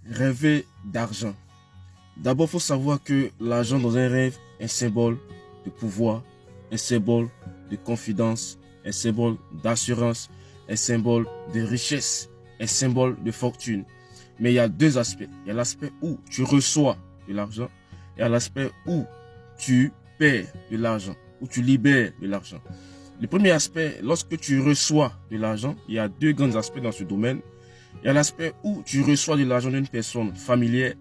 Rêver d'argent. D'abord, il faut savoir que l'argent dans un rêve est un symbole de pouvoir, un symbole de confidence, un symbole d'assurance, un symbole de richesse, un symbole de fortune. Mais il y a deux aspects. Il y a l'aspect où tu reçois de l'argent et il y a l'aspect où tu perds de l'argent, où tu libères de l'argent. Le premier aspect, lorsque tu reçois de l'argent, il y a deux grands aspects dans ce domaine. Il y a l'aspect où tu reçois de l'argent d'une personne familière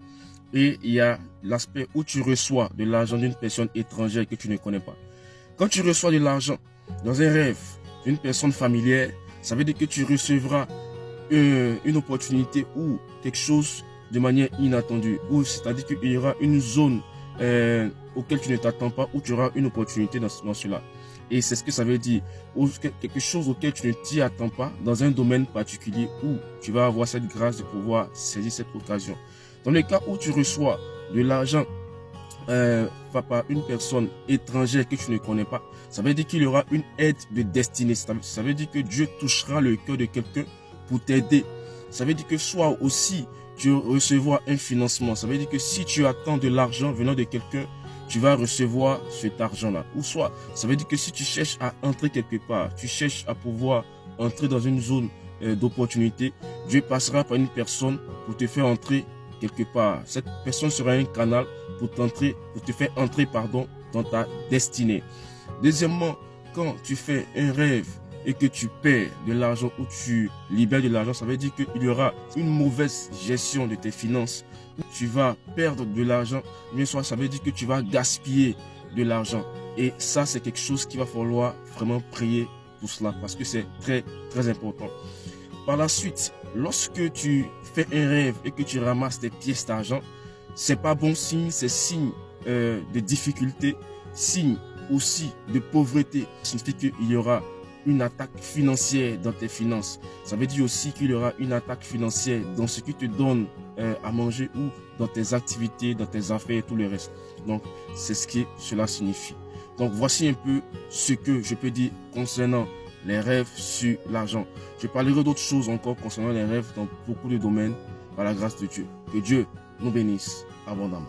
et il y a l'aspect où tu reçois de l'argent d'une personne étrangère que tu ne connais pas. Quand tu reçois de l'argent dans un rêve d'une personne familière, ça veut dire que tu recevras une opportunité ou quelque chose de manière inattendue. Ou c'est-à-dire qu'il y aura une zone auquel tu ne t'attends pas, où tu auras une opportunité dans cela. Et c'est ce que ça veut dire. Ou quelque chose auquel tu ne t'y attends pas dans un domaine particulier où tu vas avoir cette grâce de pouvoir saisir cette occasion. Dans le cas où tu reçois de l'argent par une personne étrangère que tu ne connais pas, ça veut dire qu'il y aura une aide de destinée. Ça veut dire que Dieu touchera le cœur de quelqu'un pour t'aider. Ça veut dire que soit aussi tu recevras un financement. Ça veut dire que si tu attends de l'argent venant de quelqu'un, tu vas recevoir cet argent-là. Ou soit, ça veut dire que si tu cherches à entrer quelque part, tu cherches à pouvoir entrer dans une zone d'opportunité, Dieu passera par une personne pour te faire entrer quelque part. Cette personne sera un canal pour te faire entrer, dans ta destinée. Deuxièmement, quand tu fais un rêve et que tu perds de l'argent ou tu libères de l'argent, ça veut dire qu'il y aura une mauvaise gestion de tes finances. Tu vas perdre de l'argent, mais soit ça veut dire que tu vas gaspiller de l'argent. Et ça, c'est quelque chose qu'il va falloir vraiment prier pour cela parce que c'est très, très important. Par la suite, lorsque tu fais un rêve et que tu ramasses des pièces d'argent, c'est pas bon signe, c'est signe de difficulté, signe aussi de pauvreté. Ça signifie qu'il y aura une attaque financière dans tes finances. Ça veut dire aussi qu'il y aura une attaque financière dans ce qui te donne à manger ou dans tes activités, dans tes affaires et tout le reste. Donc, c'est ce que cela signifie. Donc, voici un peu ce que je peux dire concernant les rêves sur l'argent. Je parlerai d'autres choses encore concernant les rêves dans beaucoup de domaines par la grâce de Dieu. Que Dieu nous bénisse abondamment.